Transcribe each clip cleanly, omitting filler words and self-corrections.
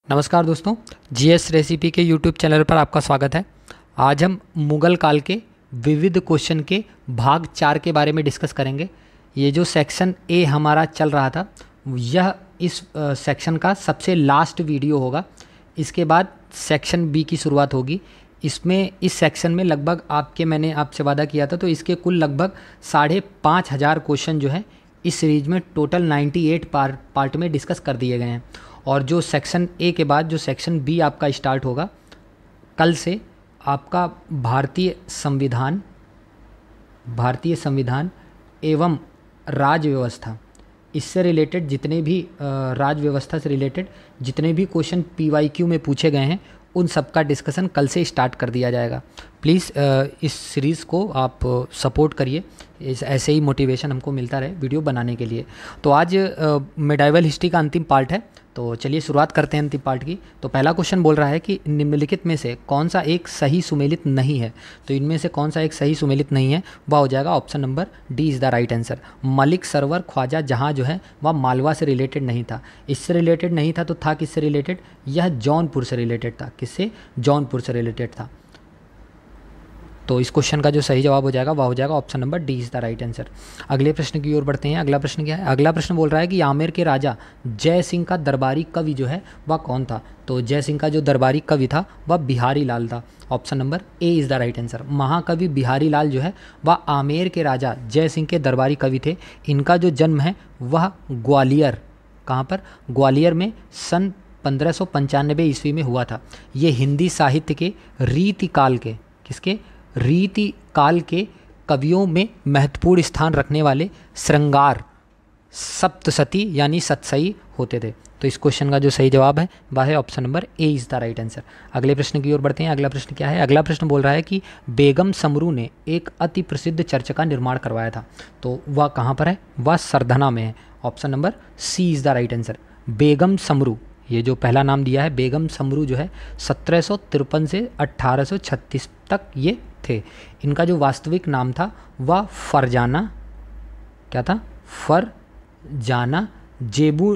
नमस्कार दोस्तों, GS recipe के यूट्यूब चैनल पर आपका स्वागत है। आज हम मुगल काल के विविध क्वेश्चन के भाग 4 के बारे में डिस्कस करेंगे। ये जो सेक्शन ए हमारा चल रहा था, यह इस सेक्शन का सबसे लास्ट वीडियो होगा। इसके बाद सेक्शन बी की शुरुआत होगी। इस सेक्शन में लगभग मैंने आपसे वादा किया था, तो इसके कुल लगभग 5,500 क्वेश्चन जो है इस सीरीज में टोटल 98 पार्ट में डिस्कस कर दिए गए हैं। और जो सेक्शन ए के बाद जो सेक्शन बी आपका स्टार्ट होगा कल से, आपका भारतीय संविधान एवं राज्य व्यवस्था, इससे रिलेटेड जितने भी राज्य व्यवस्था से रिलेटेड जितने भी क्वेश्चन पीवाईक्यू में पूछे गए हैं, उन सब का डिस्कशन कल से स्टार्ट कर दिया जाएगा। प्लीज़ इस सीरीज़ को आप सपोर्ट करिए, ऐसे ही मोटिवेशन हमको मिलता रहे वीडियो बनाने के लिए। तो आज मेडाइवल हिस्ट्री का अंतिम पार्ट है, तो चलिए शुरुआत करते हैं अंतिम पार्ट की। तो पहला क्वेश्चन बोल रहा है कि निम्नलिखित में से कौन सा एक सही सुमेलित नहीं है। तो इनमें से कौन सा एक सही सुमेलित नहीं है, वह हो जाएगा option number D is the right answer. Malik Sarwar Khwaja जहाँ जो है वह मालवा से रिलेटेड नहीं था। इससे रिलेटेड नहीं था तो था किससे रिलेटेड? यह जौनपुर से रिलेटेड था। किससे? जौनपुर से रिलेटेड था। तो इस क्वेश्चन का जो सही जवाब हो जाएगा वह हो जाएगा option number D is the right answer. अगले प्रश्न की ओर बढ़ते हैं। अगला प्रश्न क्या है? अगला प्रश्न बोल रहा है कि आमेर के राजा जय सिंह का दरबारी कवि जो है वह कौन था। तो जय सिंह का जो दरबारी कवि था वह बिहारी लाल था। Option number A is the right answer. महाकवि बिहारी लाल जो है वह आमेर के राजा जय सिंह के दरबारी कवि थे। इनका जो जन्म है वह ग्वालियर, कहाँ पर? ग्वालियर में सन 1595 ईस्वी में हुआ था। ये हिंदी साहित्य के रीतिकाल के, किसके? रीति काल के कवियों में महत्वपूर्ण स्थान रखने वाले श्रृंगार सप्तशती यानी सतसई होते थे। तो इस क्वेश्चन का जो सही जवाब है वह है option number A is the right answer. अगले प्रश्न की ओर बढ़ते हैं। अगला प्रश्न क्या है? अगला प्रश्न बोल रहा है कि बेगम समरू ने एक अति प्रसिद्ध चर्च का निर्माण करवाया था। तो वह कहाँ पर है? वह सरधना में है। Option number C is the right answer. Begum Samru, ये जो पहला नाम दिया है बेगम समरू जो है 1753 से 1836 तक ये थे। इनका जो वास्तविक नाम था वह फरजाना, क्या था? फरजाना जेबू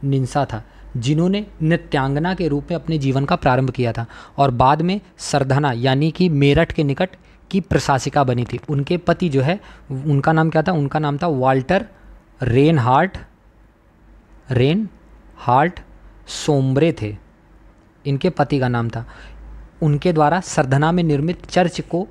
निंसा था, जिन्होंने नृत्यांगना के रूप में अपने जीवन का प्रारंभ किया था और बाद में सरधना यानी कि मेरठ के निकट की प्रशासिका बनी थी। उनके पति जो है, उनका नाम क्या था? उनका नाम था वाल्टर रेनहार्ट सोम्ब्रे थे, इनके पति का नाम था। उनके द्वारा सरधना में निर्मित चर्च को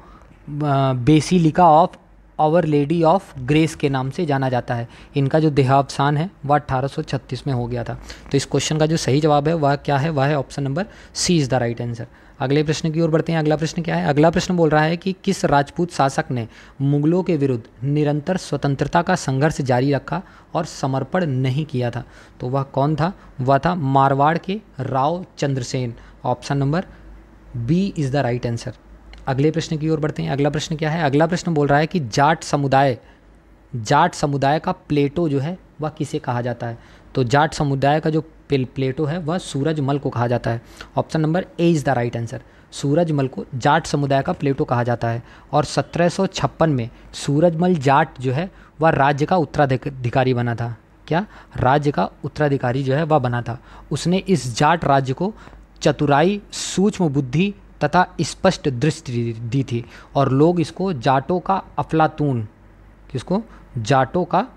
Basilica of Our Lady of Grace के नाम से जाना जाता है। इनका जो देहावसान है वह 1836 में हो गया था। तो इस क्वेश्चन का जो सही जवाब है वह क्या है? वह है option number C is the right answer. अगले प्रश्न की ओर बढ़ते हैं। अगला प्रश्न क्या है? अगला प्रश्न बोल रहा है कि किस राजपूत शासक ने मुगलों के विरुद्ध निरंतर स्वतंत्रता का संघर्ष जारी रखा और समर्पण नहीं किया था। तो वह कौन था? वह था मारवाड़ के Rao Chandrasen. Option number B is the right answer. अगले प्रश्न की ओर बढ़ते हैं। अगला प्रश्न क्या है? अगला प्रश्न बोल रहा है कि जाट समुदाय का प्लेटो जो है वह किसे कहा जाता है। तो जाट समुदाय का जो प्लेटो है वह सूरजमल को कहा जाता है। Option number A is the right answer. Surajmal को जाट समुदाय का प्लेटो कहा जाता है। और 1756 में सूरजमल जाट जो है वह राज्य का उत्तराधिकारी बना था। क्या? राज्य का उत्तराधिकारी जो है वह बना था। उसने इस जाट राज्य को चतुराई, सूक्ष्म बुद्धि तथा स्पष्ट दृष्टि दी थी और लोग इसको जाटों का अफलातून, किसको? जाटों का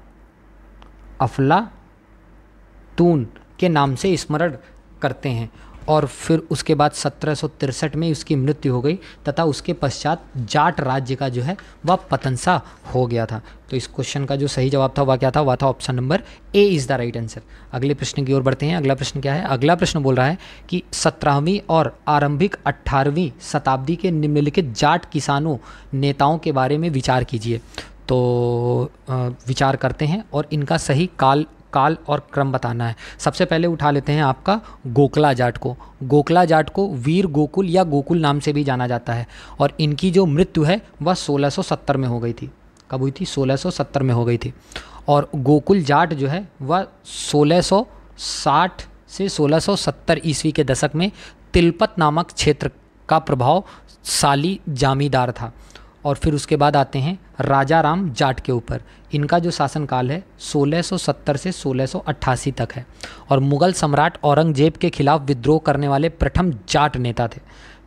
अफलातून के नाम से स्मरण करते हैं। और फिर उसके बाद 1763 में उसकी मृत्यु हो गई तथा उसके पश्चात जाट राज्य का जो है वह पतन सा हो गया था। तो इस क्वेश्चन का जो सही जवाब था वह क्या था? वह था option number A is the right answer. अगले प्रश्न की ओर बढ़ते हैं। अगला प्रश्न क्या है? अगला प्रश्न बोल रहा है कि 17वीं और आरंभिक 18वीं शताब्दी के निम्नलिखित जाट किसानों नेताओं के बारे में विचार कीजिए। तो विचार करते हैं और इनका सही काल और क्रम बताना है। सबसे पहले उठा लेते हैं आपका गोकला जाट को। गोकला जाट को वीर गोकुल या गोकुल नाम से भी जाना जाता है और इनकी जो मृत्यु है वह 1670 में हो गई थी। कब हुई थी? 1670 में हो गई थी। और गोकुल जाट जो है वह 1660 से 1670 ईस्वी के दशक में तिलपत नामक क्षेत्र का प्रभावशाली जमींदार था और फिर उसके बाद आते हैं राजा राम जाट के ऊपर। इनका जो शासनकाल है 1670 से 1688 तक है और मुग़ल सम्राट औरंगजेब के खिलाफ विद्रोह करने वाले प्रथम जाट नेता थे।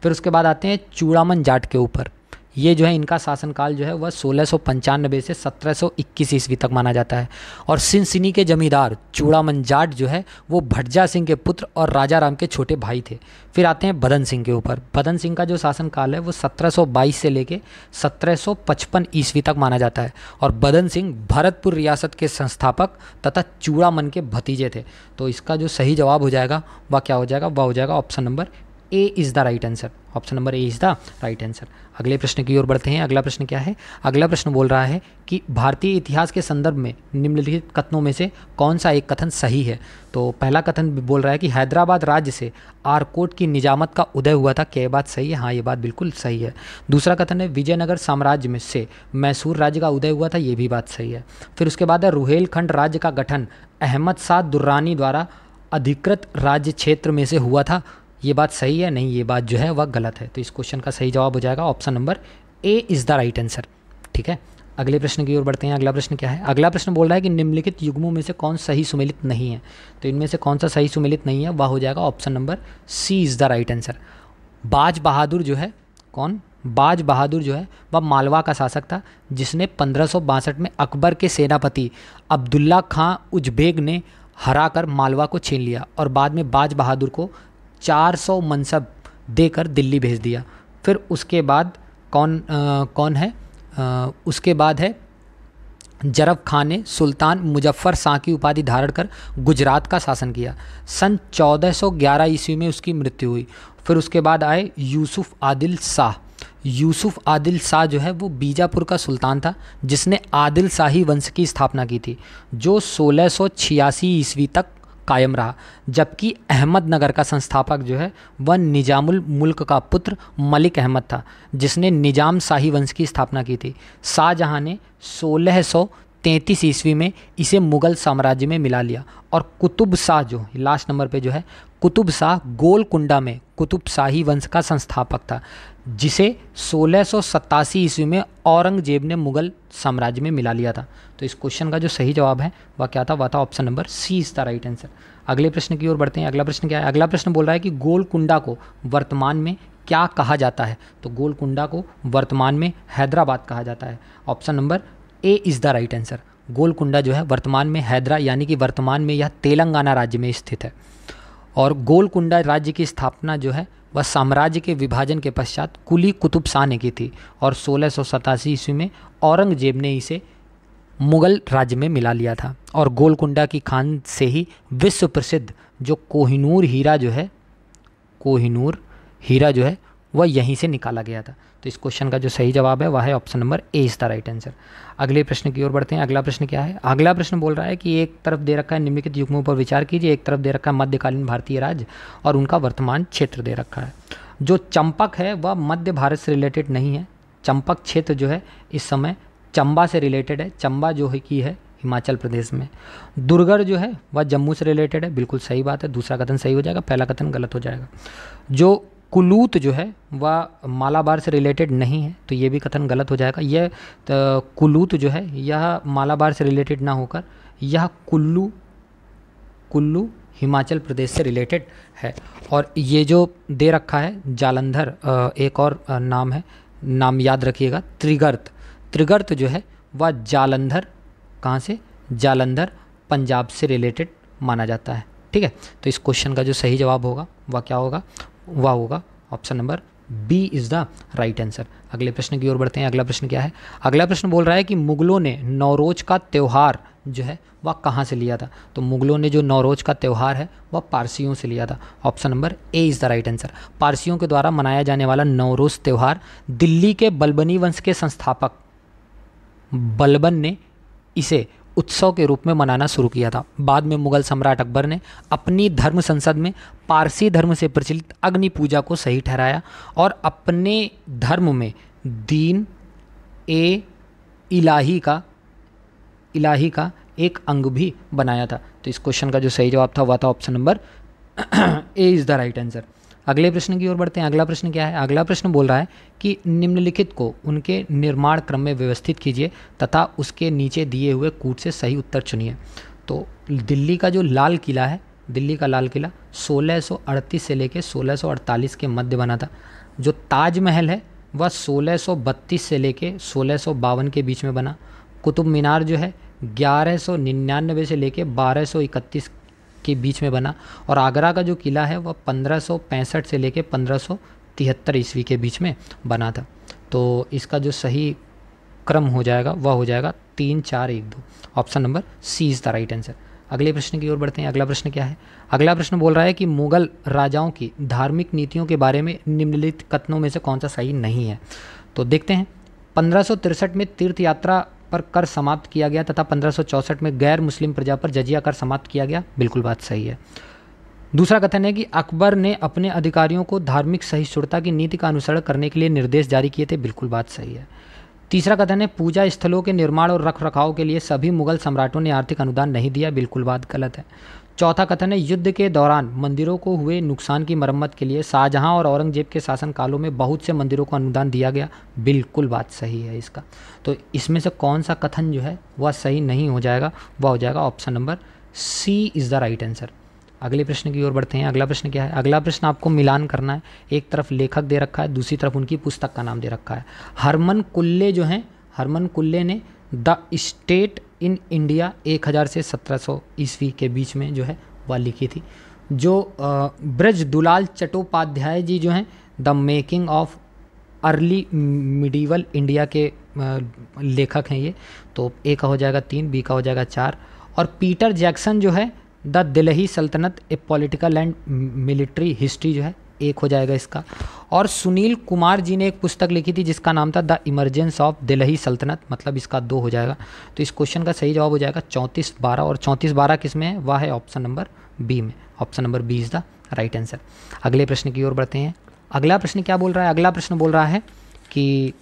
फिर उसके बाद आते हैं चूड़ामन जाट के ऊपर। ये जो है इनका शासनकाल जो है वह 1695 से 1721 ईस्वी तक माना जाता है और सिनसिनी के जमींदार चूड़ामन जाट जो है वो भटजा सिंह के पुत्र और राजा राम के छोटे भाई थे। फिर आते हैं बदन सिंह के ऊपर। बदन सिंह का जो शासनकाल है वो 1722 से लेके 1755 ईस्वी तक माना जाता है और बदन सिंह भरतपुर रियासत के संस्थापक तथा चूड़ामन के भतीजे थे। तो इसका जो सही जवाब हो जाएगा वह क्या हो जाएगा, वह हो जाएगा option number A is the right answer. Option number A is the right answer. अगले प्रश्न की ओर बढ़ते हैं। अगला प्रश्न क्या है? अगला प्रश्न बोल रहा है कि भारतीय इतिहास के संदर्भ में निम्नलिखित कथनों में से कौन सा एक कथन सही है। तो पहला कथन बोल रहा है कि हैदराबाद राज्य से आरकोट की निजामत का उदय हुआ था। क्या ये बात सही है? हाँ, ये बात बिल्कुल सही है। दूसरा कथन है विजयनगर साम्राज्य में से मैसूर राज्य का उदय हुआ था। ये भी बात सही है। फिर उसके बाद है रुहेलखंड राज्य का गठन अहमद शाह दुर्रानी द्वारा अधिकृत राज्य क्षेत्र में से हुआ था। ये बात सही है? नहीं, ये बात जो है वह गलत है। तो इस क्वेश्चन का सही जवाब हो जाएगा option number A is the right answer. ठीक है, अगले प्रश्न की ओर बढ़ते हैं। अगला प्रश्न क्या है? अगला प्रश्न बोल रहा है कि निम्नलिखित युग्मों में से कौन सही सुमेलित नहीं है। तो इनमें से कौन सा सही सुमेलित नहीं है, वह हो जाएगा option number C is the right answer. Baz Bahadur जो है, कौन? बाज बहादुर जो है वह मालवा का शासक था जिसने 1562 में अकबर के सेनापति अब्दुल्ला खां उजबेग ने हराकर मालवा को छीन लिया और बाद में बाज बहादुर को 400 मनसब देकर दिल्ली भेज दिया। फिर उसके बाद कौन है? उसके बाद है जरब खान ने सुल्तान मुजफ्फर शाह की उपाधि धारण कर गुजरात का शासन किया। सन 1411 ईस्वी में उसकी मृत्यु हुई। फिर उसके बाद आए यूसुफ आदिल शाह। यूसुफ आदिल शाह जो है वो बीजापुर का सुल्तान था जिसने आदिल शाही वंश की स्थापना की थी जो 1686 ईस्वी तक कायम रहा। जबकि अहमदनगर का संस्थापक जो है वह निजामुल मुल्क का पुत्र मलिक अहमद था जिसने निजाम शाही वंश की स्थापना की थी। शाहजहां ने 1633 ईस्वी में इसे मुग़ल साम्राज्य में मिला लिया और कुतुब शाह जो लास्ट नंबर पे जो है कुतुब शाह गोलकुंडा में कुतुब शाही वंश का संस्थापक था जिसे 1687 ईस्वी में औरंगजेब ने मुग़ल साम्राज्य में मिला लिया था। तो इस क्वेश्चन का जो सही जवाब है वह क्या था? वह था option number C is the right answer. अगले प्रश्न की ओर बढ़ते हैं। अगला प्रश्न क्या है? अगला प्रश्न बोल रहा है कि गोलकुंडा को वर्तमान में क्या कहा जाता है। तो गोलकुंडा को वर्तमान में हैदराबाद कहा जाता है। Option number A is the right answer. Golconda जो है वर्तमान में हैदरा यानी कि वर्तमान में यह तेलंगाना राज्य में स्थित है और गोलकुंडा राज्य की स्थापना जो है वह साम्राज्य के विभाजन के पश्चात कुली कुतुब शाह ने की थी और 1687 ईस्वी में औरंगजेब ने इसे मुग़ल राज्य में मिला लिया था और गोलकुंडा की खान से ही विश्व प्रसिद्ध जो कोहिनूर हीरा जो है वह यहीं से निकाला गया था। तो इस क्वेश्चन का जो सही जवाब है वह है option number A is the right answer. अगले प्रश्न की ओर बढ़ते हैं। अगला प्रश्न क्या है? अगला प्रश्न बोल रहा है कि एक तरफ दे रखा है निम्नलिखित युग्मों पर विचार कीजिए, एक तरफ दे रखा है मध्यकालीन भारतीय राज्य और उनका वर्तमान क्षेत्र दे रखा है। जो चंपक है वह मध्य भारत से रिलेटेड नहीं है। चंपक क्षेत्र जो है इस समय चंबा से रिलेटेड है। चंबा जो है की है हिमाचल प्रदेश में। दुर्गर जो है वह जम्मू से रिलेटेड है। बिल्कुल सही बात है, दूसरा कथन सही हो जाएगा, पहला कथन गलत हो जाएगा। जो कुलूत जो है वह मालाबार से रिलेटेड नहीं है, तो ये भी कथन गलत हो जाएगा। यह कुलूत जो है यह मालाबार से रिलेटेड ना होकर यह कुल्लू हिमाचल प्रदेश से रिलेटेड है। और ये जो दे रखा है जालंधर, एक और नाम है, नाम याद रखिएगा, त्रिगर्त जो है वह जालंधर, कहाँ से? जालंधर पंजाब से रिलेटेड माना जाता है। ठीक है, तो इस क्वेश्चन का जो सही जवाब होगा वह क्या होगा? वह होगा option number B is the right answer. अगले प्रश्न की ओर बढ़ते हैं। अगला प्रश्न क्या है? अगला प्रश्न बोल रहा है कि मुग़लों ने नौरोज का त्यौहार जो है वह कहाँ से लिया था। तो मुग़लों ने जो नौरोज का त्यौहार है वह पारसियों से लिया था। Option number A is the right answer. पारसियों के द्वारा मनाया जाने वाला नौरोज त्यौहार दिल्ली के बलबनी वंश के संस्थापक बलबन ने इसे उत्सव के रूप में मनाना शुरू किया था। बाद में मुग़ल सम्राट अकबर ने अपनी धर्म संसद में पारसी धर्म से प्रचलित अग्नि पूजा को सही ठहराया और अपने धर्म में दीन ए इलाही का एक अंग भी बनाया था। तो इस क्वेश्चन का जो सही जवाब था वह था option number A is the right answer. अगले प्रश्न की ओर बढ़ते हैं। अगला प्रश्न क्या है? अगला प्रश्न बोल रहा है कि निम्नलिखित को उनके निर्माण क्रम में व्यवस्थित कीजिए तथा उसके नीचे दिए हुए कूट से सही उत्तर चुनिए। तो दिल्ली का जो लाल किला है, दिल्ली का लाल किला 1638 से लेकर 1648 के मध्य बना था। जो ताजमहल है वह 1632 से लेके 1652 के बीच में बना। कुतुब मीनार जो है 1199 से लेके 1231 के बीच में बना। और आगरा का जो किला है वह 1565 से लेके 1573 ईस्वी के बीच में बना था। तो इसका जो सही क्रम हो जाएगा वह हो जाएगा 3 4 1 2। Option number C is the right answer. अगले प्रश्न की ओर बढ़ते हैं। अगला प्रश्न क्या है? अगला प्रश्न बोल रहा है कि मुगल राजाओं की धार्मिक नीतियों के बारे में निम्नलिखित कथनों में से कौन सा सही नहीं है। तो देखते हैं। 1563 में तीर्थ यात्रा पर कर समाप्त किया गया तथा 1564 में गैर मुस्लिम प्रजा पर जजिया कर समाप्त किया गया। बिल्कुल बात सही है। दूसरा कथन है कि अकबर ने अपने अधिकारियों को धार्मिक सहिष्णुता की नीति का अनुसरण करने के लिए निर्देश जारी किए थे। बिल्कुल बात सही है। तीसरा कथन है पूजा स्थलों के निर्माण और रखरखाव के लिए सभी मुगल सम्राटों ने आर्थिक अनुदान नहीं दिया। बिल्कुल बात गलत है। चौथा कथन है युद्ध के दौरान मंदिरों को हुए नुकसान की मरम्मत के लिए शाहजहां और औरंगजेब के शासन कालों में बहुत से मंदिरों को अनुदान दिया गया। बिल्कुल बात सही है इसका। तो इसमें से कौन सा कथन जो है वह सही नहीं हो जाएगा, वह हो जाएगा option number C is the right answer. अगले प्रश्न की ओर बढ़ते हैं। अगला प्रश्न क्या है? अगला प्रश्न आपको मिलान करना है। एक तरफ लेखक दे रखा है, दूसरी तरफ उनकी पुस्तक का नाम दे रखा है। हरमन कुल्ले जो हैं, हरमन कुल्ले ने द स्टेट इन इंडिया 1000 से 1700 ईस्वी के बीच में जो है वह लिखी थी। जो ब्रज दुलाल चट्टोपाध्याय जी जो हैं the making of early medieval India के लेखक हैं ये। तो ए का हो जाएगा 3, बी का हो जाएगा 4। और पीटर जैक्सन जो है द दिल्ही सल्तनत ए पॉलिटिकल एंड मिलिट्री हिस्ट्री जो है, एक हो जाएगा इसका। और सुनील कुमार जी ने एक पुस्तक लिखी थी जिसका नाम था द इमरजेंस ऑफ दिल्ही सल्तनत, मतलब इसका 2 हो जाएगा। तो इस क्वेश्चन का सही जवाब हो जाएगा 34-12। और 34-12 किस में है? वह है ऑप्शन नंबर बी में। Option number B is the right answer. अगले प्रश्न की ओर बढ़ते हैं। अगला प्रश्न क्या बोल रहा है? अगला प्रश्न बोल रहा है कि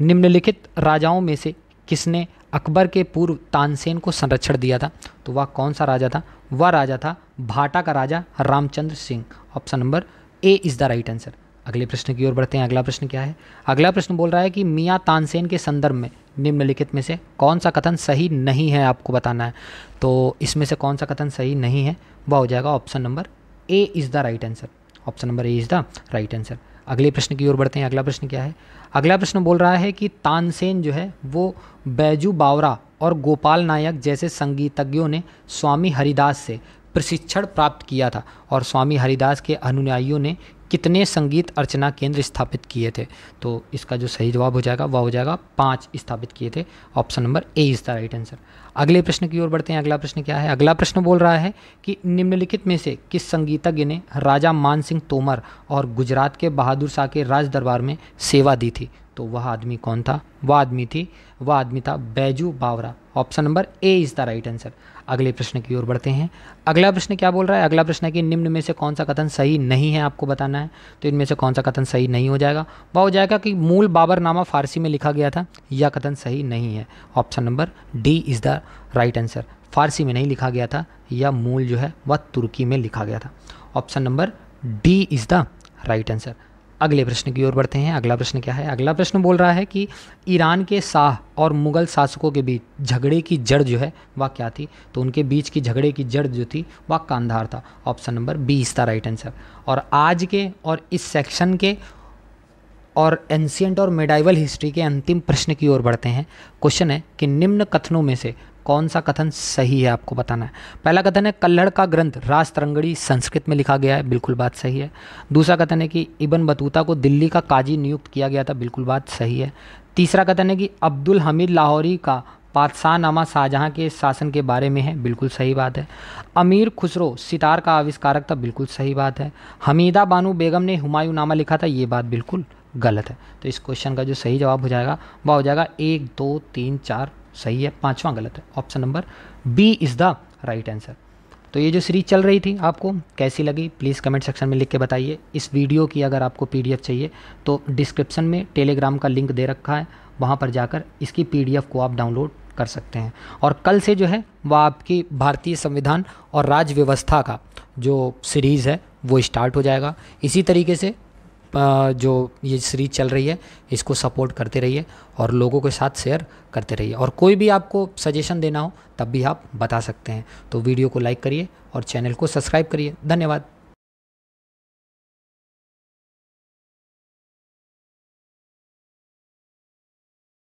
निम्नलिखित राजाओं में से किसने अकबर के पूर्व तानसेन को संरक्षण दिया था। तो वह कौन सा राजा था? वह राजा था भाटा का राजा Ramchandra Singh. Option number A is the right answer. अगले प्रश्न की ओर बढ़ते हैं। अगला प्रश्न क्या है? अगला प्रश्न बोल रहा है कि मियाँ तानसेन के संदर्भ में निम्नलिखित में से कौन सा कथन सही नहीं है, आपको बताना है। तो इसमें से कौन सा कथन सही नहीं है, वह हो जाएगा option number A is the right answer. Option number A is the right answer. अगले प्रश्न की ओर बढ़ते हैं। अगला प्रश्न क्या है? अगला प्रश्न बोल रहा है कि तानसेन जो है वो बैजू बावरा और गोपाल नायक जैसे संगीतज्ञों ने स्वामी हरिदास से प्रशिक्षण प्राप्त किया था। और स्वामी हरिदास के अनुयायियों ने कितने संगीत अर्चना केंद्र स्थापित किए थे। तो इसका जो सही जवाब हो जाएगा वह हो जाएगा 5 स्थापित किए थे। Option number A is the right answer. अगले प्रश्न की ओर बढ़ते हैं। अगला प्रश्न क्या है? अगला प्रश्न बोल रहा है कि निम्नलिखित में से किस संगीतज्ञ ने राजा मान सिंह तोमर और गुजरात के बहादुर शाह के राज दरबार में सेवा दी थी। तो वह आदमी कौन था? वह आदमी था Baiju Bawra. Option number A is the right answer. अगले प्रश्न की ओर बढ़ते हैं। अगला प्रश्न क्या बोल रहा है? अगला प्रश्न है कि निम्न में से कौन सा कथन सही नहीं है, आपको बताना है। तो इनमें से कौन सा कथन सही नहीं हो जाएगा, वह हो जाएगा कि मूल बाबरनामा फारसी में लिखा गया था। यह कथन सही नहीं है। Option number D is the right answer. Farsi में नहीं लिखा गया था, यह मूल जो है वह तुर्की में लिखा गया था। Option number D is the right answer. अगले प्रश्न की ओर बढ़ते हैं। अगला प्रश्न क्या है? अगला प्रश्न बोल रहा है कि ईरान के शाह और मुग़ल शासकों के बीच झगड़े की जड़ जो है वह क्या थी। तो उनके बीच की झगड़े की जड़ जो थी वह कांधार था। Option number B is the right answer. और आज के और इस सेक्शन के और एंशिएंट और मेडाइवल हिस्ट्री के अंतिम प्रश्न की ओर बढ़ते हैं। क्वेश्चन है कि निम्न कथनों में से कौन सा कथन सही है, आपको बताना है। पहला कथन है कल्हड़ का ग्रंथ राज तरंगड़ी संस्कृत में लिखा गया है। बिल्कुल बात सही है। दूसरा कथन है कि इब्न बतूता को दिल्ली का काजी नियुक्त किया गया था। बिल्कुल बात सही है। तीसरा कथन है कि अब्दुल हमीद लाहौरी का पातशाहनामा शाहजहां के शासन के बारे में है। बिल्कुल सही बात है। अमीर खुसरो सितार का आविष्कारक था। बिल्कुल सही बात है। हमीदा बानो बेगम ने हुमायूं नामा लिखा था। ये बात बिल्कुल गलत है। तो इस क्वेश्चन का जो सही जवाब हो जाएगा वह हो जाएगा 1 2 3 4 सही है, 5वां गलत है। Option number B is the right answer. तो ये जो सीरीज चल रही थी आपको कैसी लगी, प्लीज़ कमेंट सेक्शन में लिख के बताइए। इस वीडियो की अगर आपको पीडीएफ चाहिए तो डिस्क्रिप्शन में टेलीग्राम का लिंक दे रखा है, वहाँ पर जाकर इसकी पीडीएफ को आप डाउनलोड कर सकते हैं। और कल से जो है वह आपकी भारतीय संविधान और राज्य व्यवस्था का जो सीरीज़ है वो स्टार्ट हो जाएगा। इसी तरीके से जो ये सीरीज चल रही है इसको सपोर्ट करते रहिए और लोगों के साथ शेयर करते रहिए, और कोई भी आपको सजेशन देना हो तब भी आप बता सकते हैं। तो वीडियो को लाइक करिए और चैनल को सब्सक्राइब करिए। धन्यवाद।